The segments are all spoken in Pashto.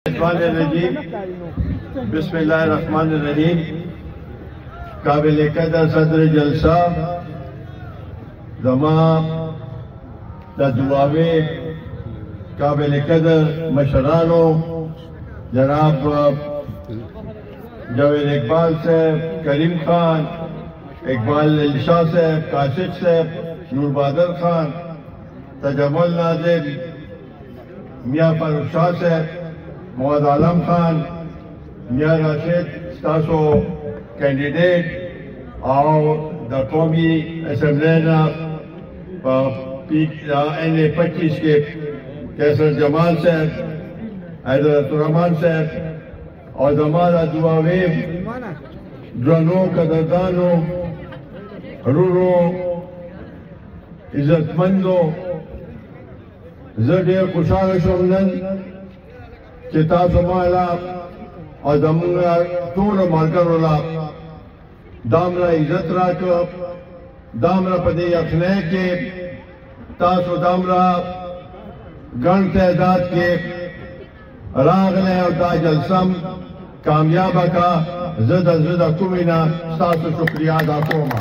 बिस्मिल्लाहिर्रहमानिर्रहीम। काबिल कदर सदर जलसा जमा दुआवे काबिल कदर मशरानो जनाब जावेद इकबाल साहब, करीम खान, इकबाल शाह साहब, काशिफ साहब, नूर बहादुर खान, तजम्मुल नाज़िर, मियाँ फारूक शाह साहब, मोहम्मद आलम खान, मियाँ राशिद स्टासो कैंडिडेट और द कौमी असम्बली NA-25 के कैसर जमाल साहब, हैदरतुर्रहमान साहब और जमाला दुआवे ड्रनो कदरदानो रूरो इज्जतमंदो ज़ेर खुशाल शुमनन किताब माला और दमुंगा तोड़ मारकर वाला दामरा इज्जत राको दामरा पदे अखने के तासो दामरा गण तहदाद के रागने और दाजलसम कामयाबा का ज़दा ज़दा कुमिना तासो शुक्रिया अदा कोमा।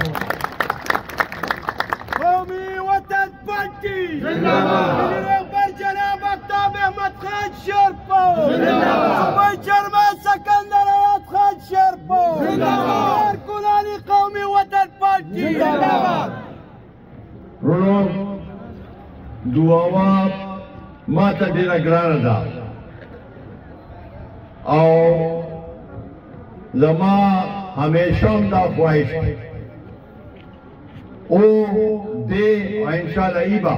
कौमी वतन पार्टी जिंदाबाद जनाब आफ्ताब अहमद खान शेरपो जिंदाबाद चेयरमैन सिकंदर अयाद खान शेरपो जिंदाबाद कुलानी कौमी वतन पार्टी जिंदाबाद। रोनो दुआवा माता डेरा ग्रानदा और लमा हमेशा दा ख्वाहिश ओ दे इंशाल्लाह ईबा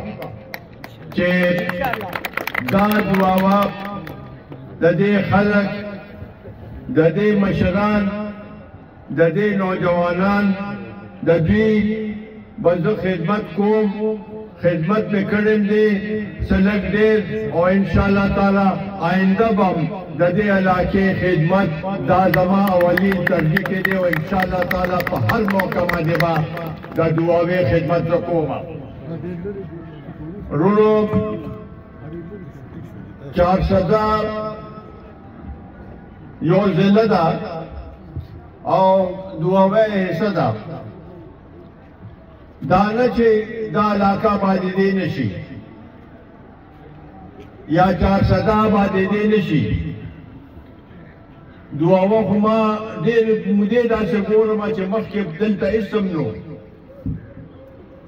के दा दुआवा ददे खलक ददे मशरान ददे नौजवानान ददी बज़ खिदमत को खिदमत में करें दे सलग दे और इंशाल्लाह ताला आइंदा बम ददे इलाके खिदमत दाजमा अवली तरजीह के दे और इंशाल्लाह ताला पर हर मौका में देवा दा दुआवे खिदमत रखोगा। रूलो 400 यो जिल्ला और दुआवे सदा दाना चे दा इलाका बादे नशी या 400 बादे नशी दुआवा खुमा देर मुझे दा से गोर मा चे मख्य दलता इसम नो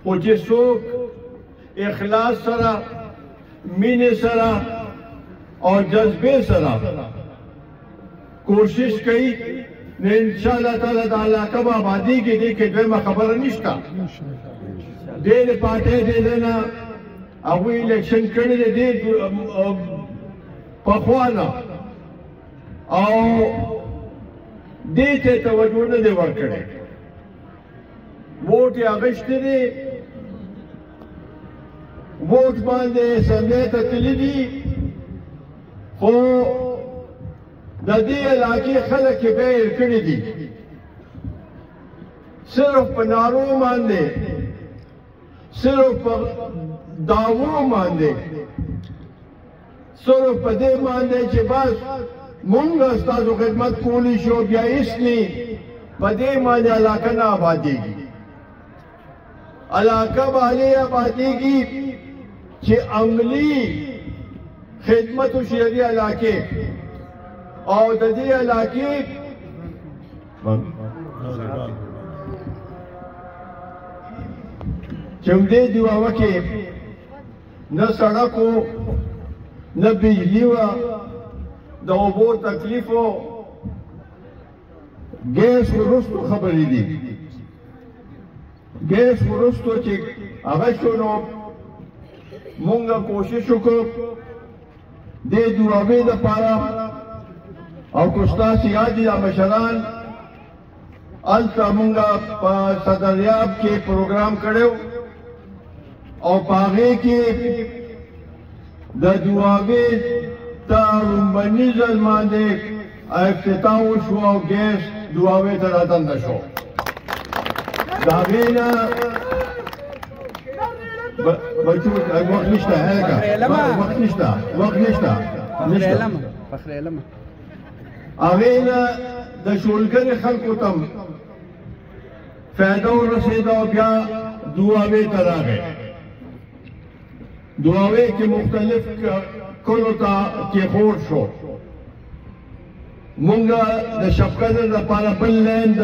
ओ चे सोक इखलास सरा मीने सरा और जज्बे सरा कोशिश कई ने इंशाल्लाह ताला दा इलाका आबादी के देखे में खबर निश्ता देर पाते दे लेना अब इलेक्शन करने दे पखवाना और देते तवज्जो न दे वर करे वोट या गश्तरे वोट बांधे समेत तलिदी हो ददी इलाके खलक के बेर करी दी सिर्फ पनारो मानदे सिर्फ दावो मानदे सिर्फ पदे मानदे के बस मुंगा स्ताजो खिदमत कोली शो या इसने पदे माने इलाका ना आबादी की इलाका वाले आबादी की कि अमली खिदमत शहरी इलाके और ददी इलाके चमदे दुआवा के न सड़क हो न बिजली हो दो तकलीफ हो गैस रुस्तो खबरी दी गैस रुस्तो चे अगशनो मुंगा कोशिश को दे दुआवे द पारा और कुस्ता सियाजी मशरान अलता मुंगा सदरियाब के प्रोग्राम करे और पागे के द दुआवे तारुम्बनी जलमांदे इफ्तिताह शो गैस दुआवे तरातन दशो दावेना बच्चों वक्त निश्ता है का वक्त निश्ता هغې نه د شولګرې خلکو ته فایده ورسېده او بیا دعاوې ته راغی. دعاوې کې مختلف کلو ته کېښود شو. مونږ د شپقدر دپاره بل لین د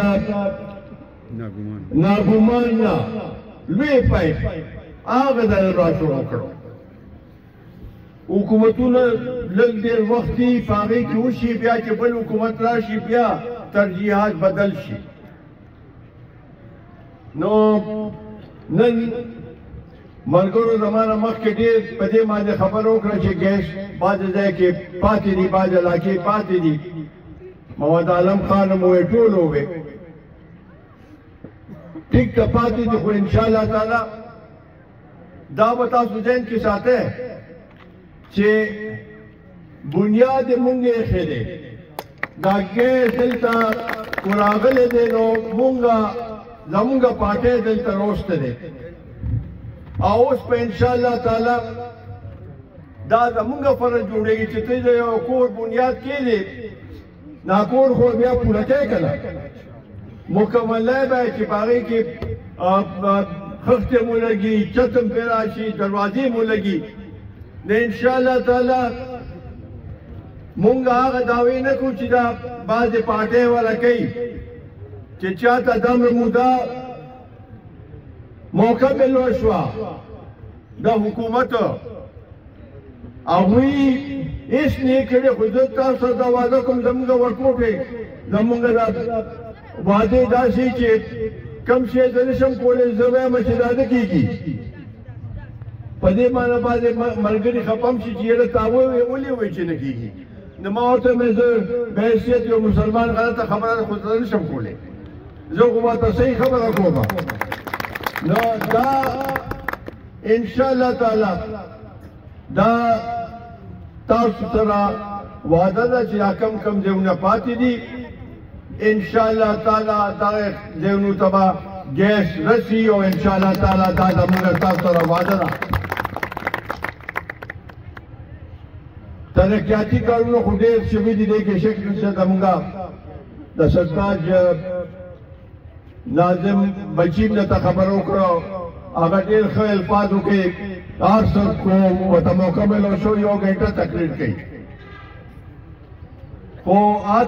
ناګومان نه لوی پایپ هغه ځای را شروع کړو. حکومتونه لږ ډېر وخت دي په هغې کې وشي، بیا چې بل حکومت راشي بیا ترجیحات بدل شي. نو نن ملګرو زمانه مخکې ډېر په دې باندې خبره وکړه چې ګیس بعضې ځای کې پاتې دي، بعضې علاقې پاتې دي. مواد عالم خان مو یې ټول ووې ټیک ته پاتې دي، خو انشاءالله تعالی دا به تاسو ذهن کې ساتئ چې بنیاد یې مونږ ایښی دی. دا ګیس دلته راغلی دی نو زمونږ پارټۍ دلته روسته دی او اوس په انشاءالله تعالی دا زمونږ فرض جوړېږي چې ته د یو کور بنیاد کېږدې، دا کور خو بیا پوره کوې که نه مکملی به چې په هغې کې خښتې مو لګي، چتم پرې راشي، دروازې مو لګي. نو انشاءالله تعالی مونږ هغه دعوې نه کوو چې دا بعضې پارټۍ والا کوي چې چاته دمر موده موقع ملو شوه د حکومت هغوی هېڅ نه یې کړې. خو زه تاسو سره دا وعده کوم زمونږ ورکوټې زمونږ دا وعدې داسې چې کم شی زه نشم کولی، زه وایم چې دا نه کېږي. په دې معنی باندې ملګري خفه هم شي چې یاره تا ولې وایي چې نه کېږي. نو ما ورته مې زه په حیثیت یو مسلمان غلطه خبره ده، خو زه نشم کولی، زه خو ماته صحیح خبره کوم. نو دا انشاءالله تعالی دا تاسو سره وعده ده چې دا کم کم ځایونه پاتې دي انشاءالله تعالی دا ځایونو ته به ګیس رسي او انشاءالله تعالی دا زموږ تاسو سره وعده ده. ترقیاتي کارونه خو ډېر شوي دي، دې کې شک نشته. زموږ د سرتاج ناظم بچی مې ته خبره وکړه، هغه ډېر ښه الفاظ وکړي، هر څه کوم ورته موقع ملو شو، 1 غنټه تقریر کوي. خو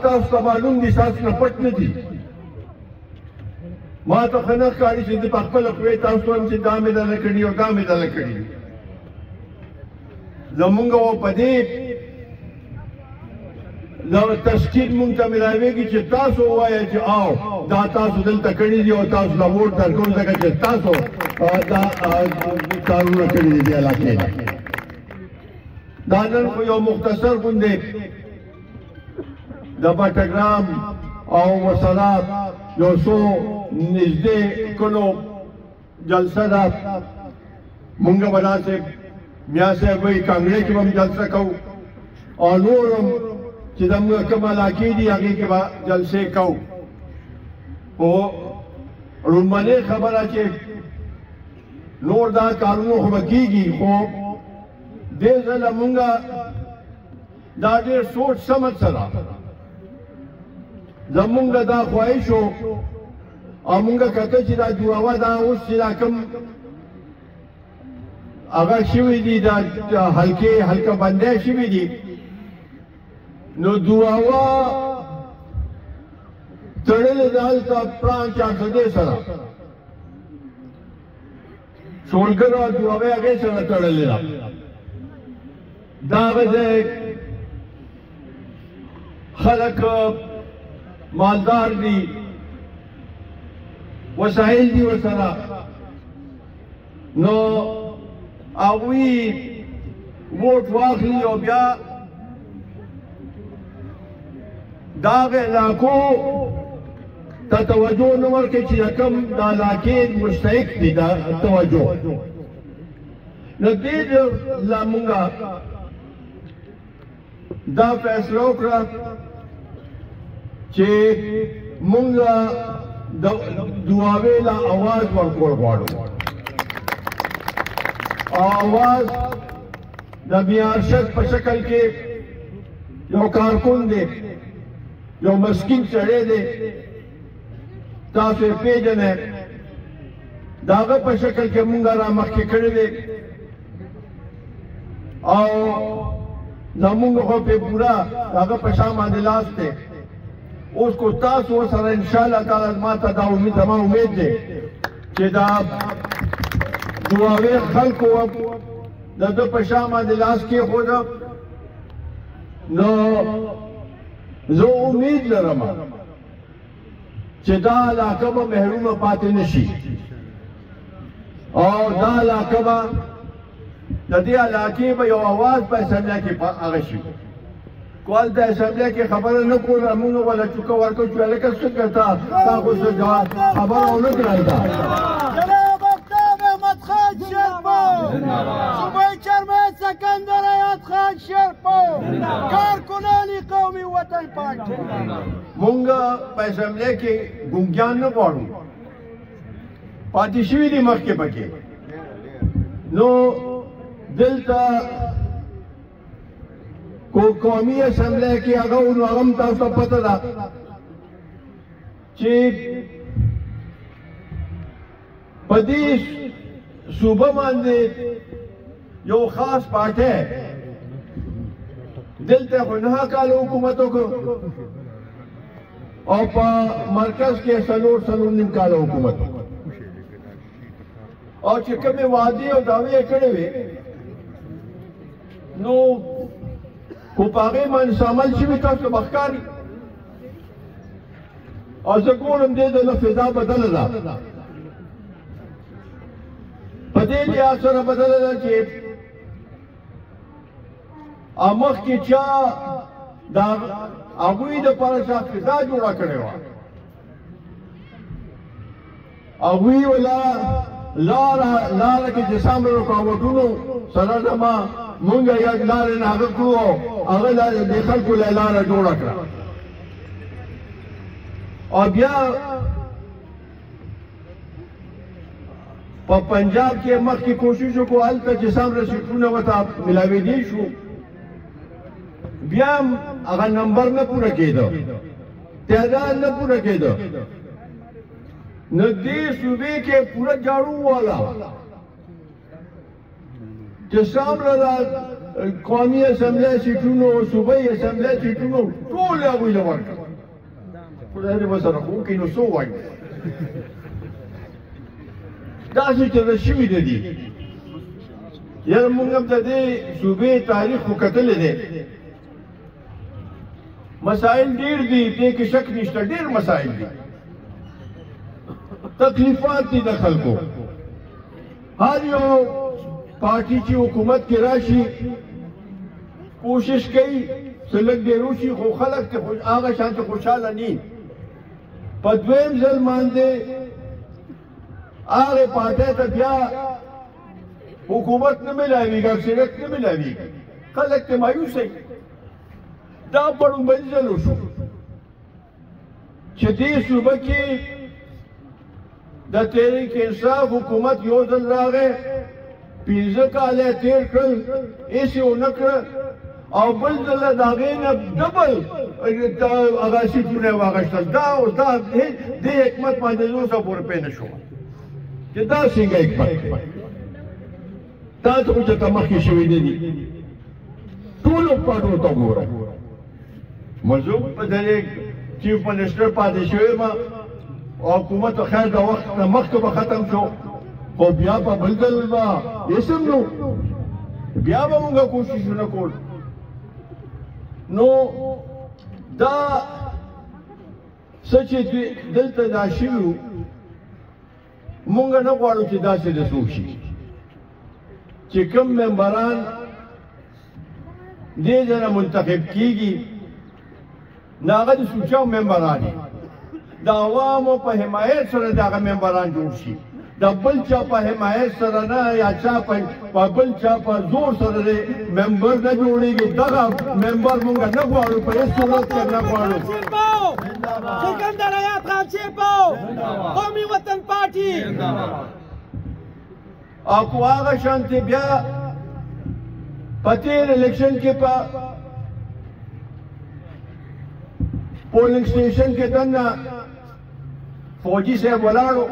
تاسو ته معلوم دي ستاسو نه پټ نه دي. ما ته ښه نه ښکاري چې زه په خپله خولې تاسو وایم چې دا مې دله کړي او دا مې دله کړي. زمونږ په دې تشکیل مونږ ته ملاویږي چې تاسو ووایئ چې او دا تاسو دلته کړي دي او تاسو له ووټ درکوم، ځکه چې تاسو دا کارونه کړي دي دې علاقې نه. دا نن خو یو مختصر غوندې د بټګرام او وصلات یو څو نږدې کلو جلسه ده. مونږ به داسې میا صاحب وایي کانګړې کې به هم جلسه کوو او نور هم چې زموږ کوم علاقې دي هغې کې به جلسې کوو. خو لومړنۍ خبره چې نور دا کارونه خو به کېږي، خو دې ځله مونږ دا ډېر سوچ سمج سره زمونږ دا خواهش و او مونږ کته چې دا جوړه دا اوس چې دا کوم هغه شوي دي، دا هلکه بندۍ شوي دي، نو دعاوا تړلې ده هلته پړانګ چاکدې سره، شولګر او دعاوې هغې سره تړلې ده. دا هغه ځای خلک مالدار دي، وسایل دي ورسره، نو هغوی ووټ واخلي او بیا د هغې علاقو ته توجه نه ورکړي چې د کوم د علاقې مستحق دي دا توجه. نو دې له مونږ دا فیصله وکړه چې مونږ د دعاوې له اواز ورکول غواړو. اواز د بیارشد په شکل کې یو کارکون دی یو مسکین سړی دی تاسو یې پیژنئ د هغه په شکل کې مونږ را مخکې کړی دی او زمونږ خو پې پوره د هغه په شا باندې لاس دی اوس کو تاسو ورسره انشاءالله تعالی ما ته دا زما امید دی چې دا دعاوې خلکو د ده په شا باندې لاس کېښوده نو زه امید لرم چې دا علاقه به محرومه پاتې نه شي او دا علاقه به د دې علاقې به یو اواز په اسمبلی کې هغه شي کول د اسمبلی کې خبره نه کوله مونږ ولا چوکه ورکړو چې هلکه څنګه تا خو څه خبره ونه کړی دا جناب آفتاب احمد خان شیرپا صوبای چرمن سکندر حیات خان شیرپا کارکنان قومي وطن پارټي مونږ په اسمبلی کې ګونګیان نه غواړو پاتې شوي دي مخکې پکې نو دلته کو قومي اسمبلی کې هغه نو هغه هم تاسو ته پته ده چې په دې صوبه باندې یو خاص پارټی دلته خو 9 کاله حکومت وکړو او په مرکز کې 4.5 کاله حکومت وکړو او چې کومې وعدې او دعوې یې کړې وې نو خو په هغې باندې عمل شوي تاسو ته به ښکاري او زه ګورم دې د نه فضا بدله ده په دې لحاظ سره بدله ده چې مخکې چا د هغوی دپاره چا فضا جوړه کړې وه هغوی ولا لاره کې چې سم رکاوټونو سره زما مونږ یاد لارې نه هغه کړو هغه لارې د خلکو له لاره جوړه کړه او بیا په پنجاب کې مخکې کوشش وکړو هلته چې سم سیټونه ورته ملاوېدی شو بیا هم هغه نمبر نه پوره کېده تعداد نه پوره کېده نو دې صوبې کې پوره جاړو والا چې سامره د قومي اسمبلی سیټونو او صوبایي اسمبلی سیټونو ټول یې هغوی له ورکړه خدای دې ورسره خو وکړي نو څه ووایو داسې چې د شوي د دي یاره مونږ هم د دې صوبې تاریخ خو کتلی دی مسائل ډېر دي دې کې شک نشته ډېر مسائل دي تکلیفات دي د خلکو هر یو پارټي چې حکومت کې راشي کوشش کوي چې لږ ډېر وشي خو خلک ته هغه شان ته خوشحاله نه په دویم ځل باندې هغې پارټۍ ته بیا حکومت نه میلاویږي اکثریت نه میلاویږي خلک ته مایوسه دا په لومړي ځل وشو چې دې صوبه کې د تحریک انصاف حکومت یو ځل راغی 15 کاله تیر کړل هېڅ یې ونه کړه او بل ځل د هغې نه ډبل هغه سیټونه یې واخیستل دا اوس دا دې حکمت باندې زه اوسه پورې پوه نه شوم چې دا څنګه حکمت دا ته خو چېرته مخکې شوي نه دي ټولو پاټو ته وګوره موضوع په دې چیف منسټر پاتې شوی یم او حکومت خیر د وخت نه مخکې به ختم شو خو بیا په بل ځل به اسم نو بیا به مونږ کوششونه کول نو دا څه چې دلته دا شوي وو مونږ نه غواړو چې داسې د څوک شي چې کوم ممبران دې ځای نه منتخب کېږي نو هغه د سوچاو ممبران دي د عوامو په حمایت سره د هغه ممبران جوړ شي د بل چا په حمایت سره نه یا چا په بل چا په زور سره د ممبر نه جوړېږي دغه ممبر مونږ نه غواړو په هېڅ صورت کې نه غواړو سکندر حیات خان شیرپا قومي وطن پارټي او کو هغه شانتې بیا په تېر الیکشن کې په پولنګ سټیشن کې دننه فوجي صاحب ولاړو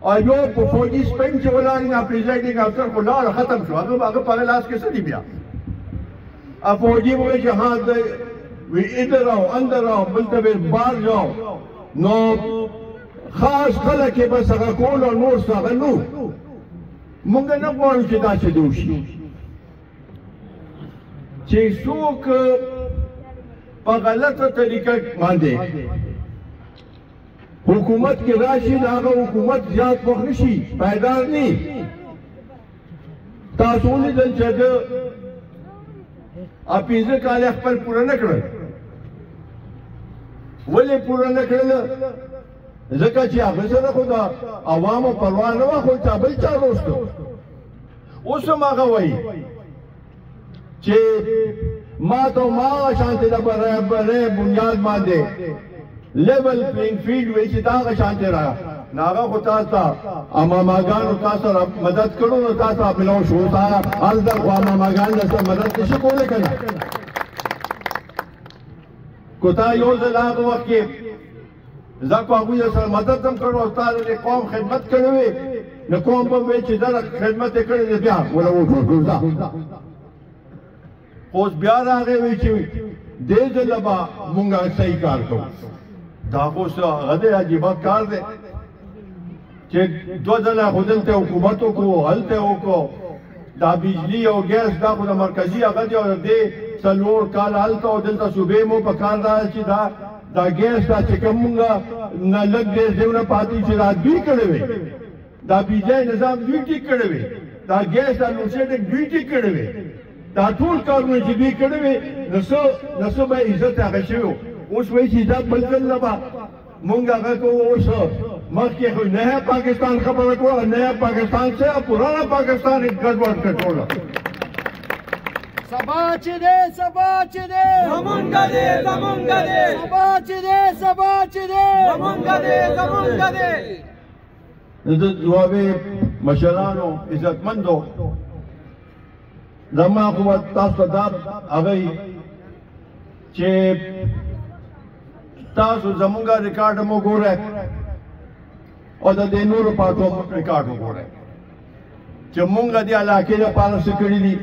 او یو په فوجي سپین چې ولاړ نه پریزایډینګ افسر خو لاړ ختم شو هغه په لاس کې څه دی بیا فوجي وایي چې ها وی ادھر آؤ اندر آؤ بلته به بار جاؤ نو خاص خلک یې بس هغه کول او نور څه هغه نو مونږ نه غواړو چې دا څه وشي چې څوک په غلطه طریقه باندې حکومت کې راشي دا هغه حکومت زیات وخت نشي پایدار نه تاسو ولیدل چې د اپیزه کال خپل پوره نه کړل ولې پوره نه کړل ځکه چې هغه سره خو د عوامو پروا نه وه خو چا بل چا روستو اوس هم هغه وایي چې ما ته ما شانتې د برابرۍ بنیاد باندې لیول پلینګ فیلډ وایي چې دا هغه شانتې را نو هغه خو تاسو ته اماماګانو تاسو سره مدد کړو نو تاسو ملو شو تا هلته خو اماماګان درته مدد نشي کولی که نه کو تا یو ځل هغه وخت کې زه خو هغوی سره مدد هم کړو او تا د قوم خدمت کړی وي نو قوم به وایي چې دا خدمت یې کړی دی بیا وله وکړو ځه اوس بیا راغی وایي چې دې ځله به مونږ صحیح کار کوو دا خو هغه دی عجیبه کار دی چې دوه ځله خو دلته حکومت وکړو هلته وکړو دا بجلی او ګیس دا خو د مرکزي هغه دی او دې څلور کال هلته او دلته صوبې مو په کار دا چې دا ګیس دا چې کوم مونږ نه لږ ډېر ځایونه پاتې چې دا دوی کړی وي دا بجلی نظام دوی ټیک کړی وي دا ګیس دا لوډشیډنګ دوی ټیک کړی وي دا ټول کارونه چې دوی کړی وي نو څه به عزت هغه شوی اوس وایي چې دا بل ځل نه به مونږ هغه کوو اوس مخکې خو نیا پاکستان خبره کوله نیا پاکستان سے پرانا پاکستان ګډوډ کټوله سبا چې دی سبا چې دی زمونږ دی زمونږ دی سبا چې دی سبا چې دی زمونږ دی زمونږ دی د جوابې مشرانو عزتمندو زما خو تاسو ته دا هغه چې تاسو زمونږ ریکارډ مو ګورئ او د دې نورو پارټو ریکارډ وګورئ چې مونږ د علاقې لپاره څه کړي دي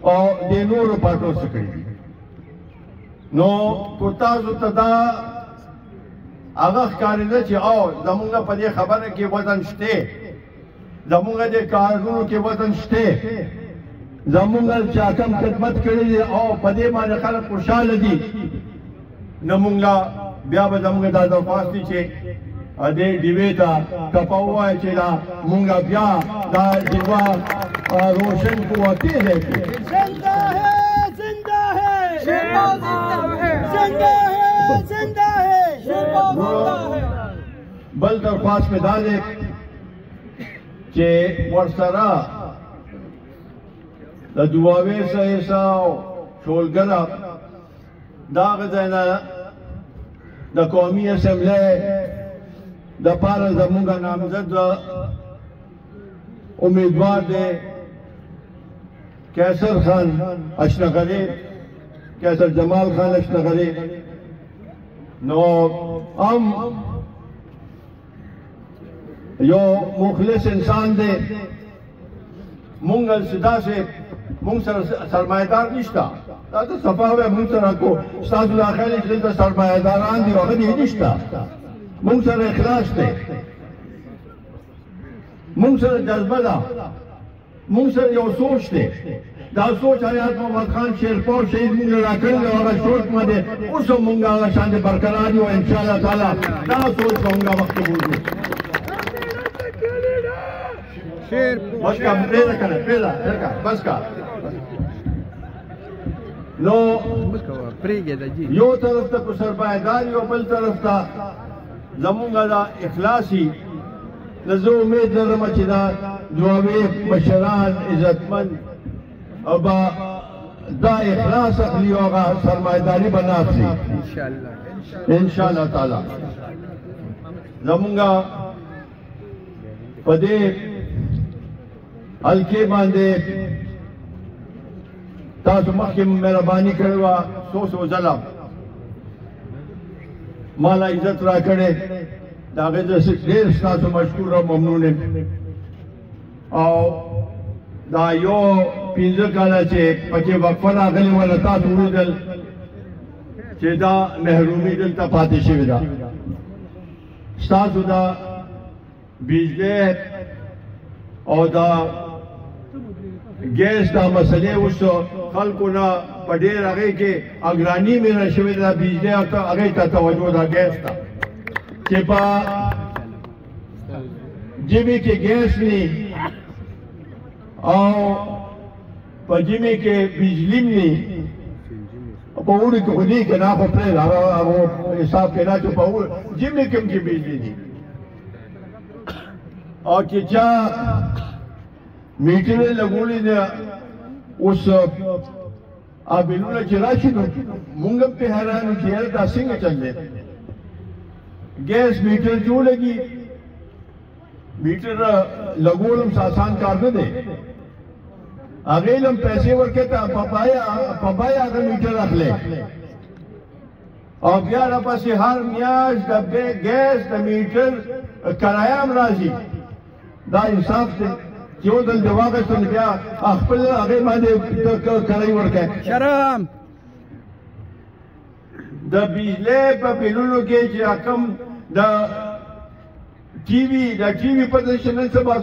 او د نورو پارټو څه کړي دي نو کو تاسو ته دا هغه ښکارېده چې او زمونږ په دې خبره کې وطن شته زمونږ د کارونو کې وطن شته زمونږ چا کم خدمت کړی دی او په دې باندې خلک خوشحاله دي نو مونږ بیا به زمونږ دا درخواست دی چې دې ډیوې ته کپه ووایه چې دا مونږ بیا دا ډیوه روشن کړو او تیز یې کړو زنده ہے زنده ہے شیرپا زنده ہے زنده ہے زنده ہے شیرپا زنده ہے بل درخواست مې دا دی چې ورسره د دواوې سهیسا او شولګره دا هغه ځای نه د قومي اسمبلۍ د پاره زمونږ نامزد امیدوار دی کیسر خان اشنغری کیسر جمال خان اشنغری نو هم یو مخلص انسان دی مونږ داسې مونږ سره سرمایهدار نشته دا ته صفا وایي مونږ سره کو ستاسو دا خیال چې دلته سرمایهداران دي هغه دې نشته مونږ سره اخلاص دی مونږ سره جذبه ده مونږ سره یو سوچ دی دا سوچ حیات محمد خان شیرپا شهید مونږ راکړی دی هغه سوچ باندې اوس هم مونږ هغه شانې برقرار یو انشاءالله تعالی دا سوچ به مونږ وخت موجود بس کا پریدا کنه پریدا بس کا نو یو طرف ته کو سرمایه‌دار یو بل طرف ته زمونږ دا اخلاصي زه امید لرم چې دا جوابې مشران عزتمند او با دا اخلاص اخلي او هغه سرمایه‌داري به ناخلي انشاءالله تعالی زمونږ په دې حلقې باندې تاسو مخکې مهرباني کړې وه څو ځله ما له عزت را کړې د هغې زه ډېر ستاسو مشکور او ممنون یم او دا یو 15 کاله چې پکې وقفه راغلې وه تاسو ولیدل چې دا محرومي دلته پاتې شوې ده ستاسو دا بجلی او دا ګیس دا مسلې اوس خلکو نه په ډېر هغې کې اګراني میره شوې ده بجلی او هغې ته توجه ده ګیس ته چې په ژمي کې ګیس نی او په ژمي کې بجلی نی په اوړي کې خو دې که نه خو پرېږده هغه حساب کې نه چې په ژمي کې هم چې بجلی دي او چې چا میټرې لګولې ده اوس بلونه چې راشي نو مونږ هم پې حیران یو چې یاره دا څنګه چل دی ګیس میټر جو لګي میټر لګول هم آسان کار نه دی هغې له هم پیسې ورکړې ته په بیه هغه میټر اخلی او بیا راپسې هر میاشت د ګیس د میټر کرایه هم راځي دا انصاف دی چې یو ځل دې واخیستو نو بیا خپل هغې باندې کرایه ورکړی شرم د بجلی په بلونو کې چې کوم د ټي وي په نن سبا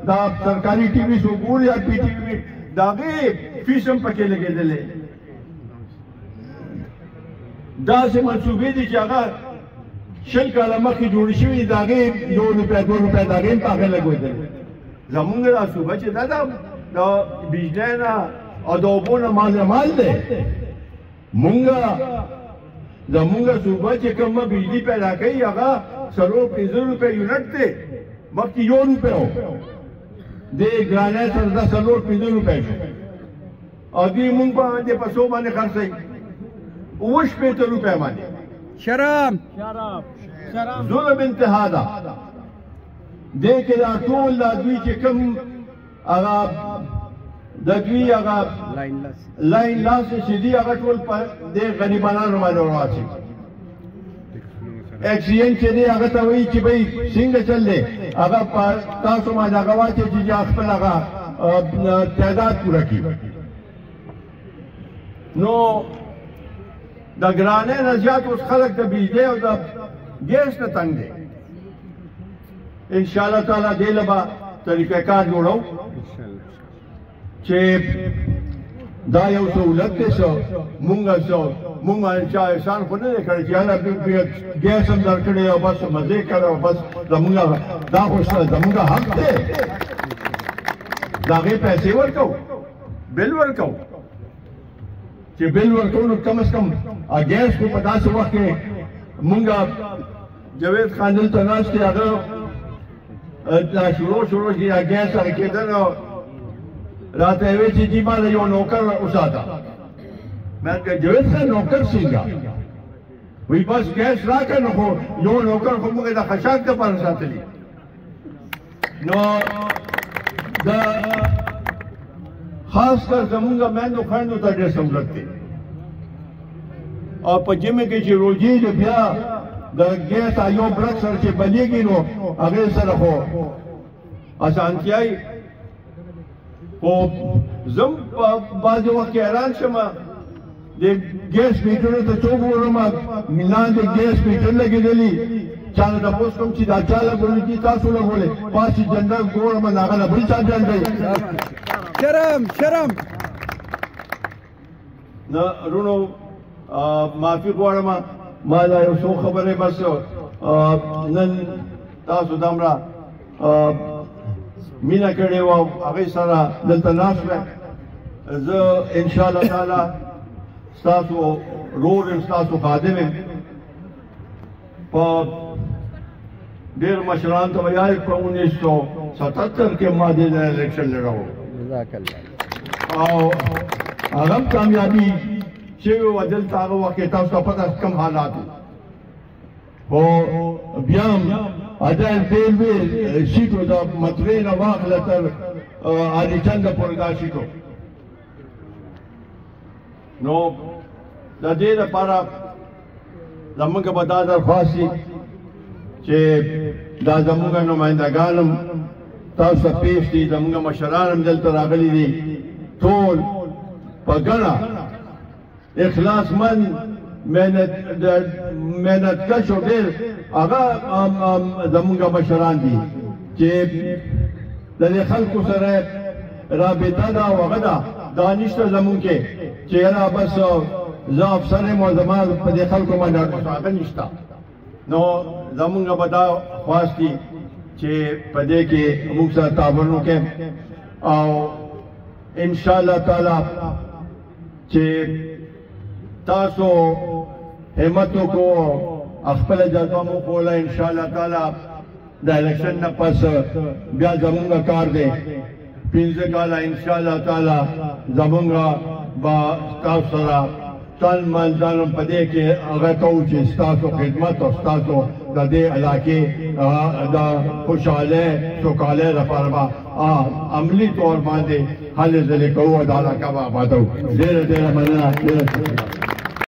دا سرکاري ټي وي څوک ګوري یا پي ټي وي د هغې فیس هم پکې لګېدلی داسې منصوبې دي چې هغه 20 کاله مخکې جوړې شوي دي د هغې 1 روپۍ 2 روپۍ د هغې هم په هغې لګېدلی زمونږ دا صوبه چې دا د بجلی نه او د اوبو نه مال دی زمونږ صوبه چې کومه بجلی پیدا کوي هغه 4-5 روپۍ یونټ دی مخکې 1 روپۍ و دې ګرانۍ سره دا 4-5 روپۍ شو او دوی مونږ باندې په څو باندې خرڅوي 80 روپۍ باندې شرم ظلم انتها ده دې کې دا ټول دا دوی چې کوم هغه د دوی هغه لاین لاس چې دي هغه ټول په دې غریبانو باندې ورواچي اکسیجن چې دی هغه ته وایي چې بھائی څنګه چل دی هغه تاسو باندې هغه واچي چې خپل هغه تعداد پوره کړي نو د ګرانۍ نه زیات اوس خلک د بجلی او د ګیس نه تنګ دی ان شاء الله تعالی دې له به طریقه کار جوړو چې دا یو سہولت دی مونږ چا احسان خو نه دی کړی چې هله ګیس هم درکړی او بس مزې کړی او بس زمونږ دا خو زمونږ حق دی د هغې پیسې ورکوو بل ورکوو چې بل ورکوو نو کم از کم ګیس خو په داسې وخت کې مونږ جاوید خان دلته ناست دی هغه شروع چې ګیس هغه کېده نو راته یې ویل چې جی ما یو نوکر وساته मैं जवेद खान नौकर सींगा वही बस गैस राकर नको यो नौकर को मुझे दा खशाक के पास साथ ली नो दा खास कर जमुंगा मैं तो खान तो ढेर सहूलत थी और पश्चिम के चिरोजी जो बिया दा गैस आयो ब्रक सर से बनेगी नो अगले सर हो आसान क्या ही वो जम बाजू वक्त हैरान शमा د ګیس میټرو ته څوک ورم میلان د ګیس میټر لګېدلي چاله تپوس کوم چې دا چا لګولي چې تاسو لګولې پاسې جنرال ګورم هغه نه بل چا جنډ دی شرم نه رونو معافي غواړم ما دا یو څو خبرې بس نن تاسو دومره مینه کړې وه هغې سره دلته ناست وی زه انشاءالله تعالی ستاسو رور یم ستاسو خادم یم په ډېر مشران ته ویل په 1977 کې ما دې الیکشن لړاو او هغه هم کامیابي شوې وه دلته هغه وخت کې تاسو ته پته کم حالات خو بیا هم اجایل ریلوې سیټو د مطرې نه واخله تر عالیچنده پورې دا سیټو نو د دې لپاره زموږ به دا درخواست وي چې دا زموږ نمایندګان هم تاسو ته پیش دي، زموږ مشران هم دلته راغلي دي، ټول په ګڼه اخلاصمند محنتکش او ډېر هغه زموږ مشران دي چې د دې خلکو سره رابطه ده او هغه ده، دا نشته زموږ کې چې یاره بس زه افسر یم او زما په دې خلکو باندې هغه نشته. نو زموږ به دا خواست دي چې په دې کې موږ سره تعاون وکړي او انشاءالله تعالی چې تاسو همت وکړو خپل جذبه مو کوله انشاءالله تعالی د الیکشن نه پس بیا زموږ کار دی 15 کاله انشاءالله تعالی زموږ به تاسو سره تن من ځانم په دې کې هغه کوو چې ستاسو خدمت او ستاسو د دې علاقې د خوشحالۍ سوکالۍ لپاره به عملي طور باندې هلې ځلې کوو او د علاقه به آبادوو. ډېره ډېره مننه.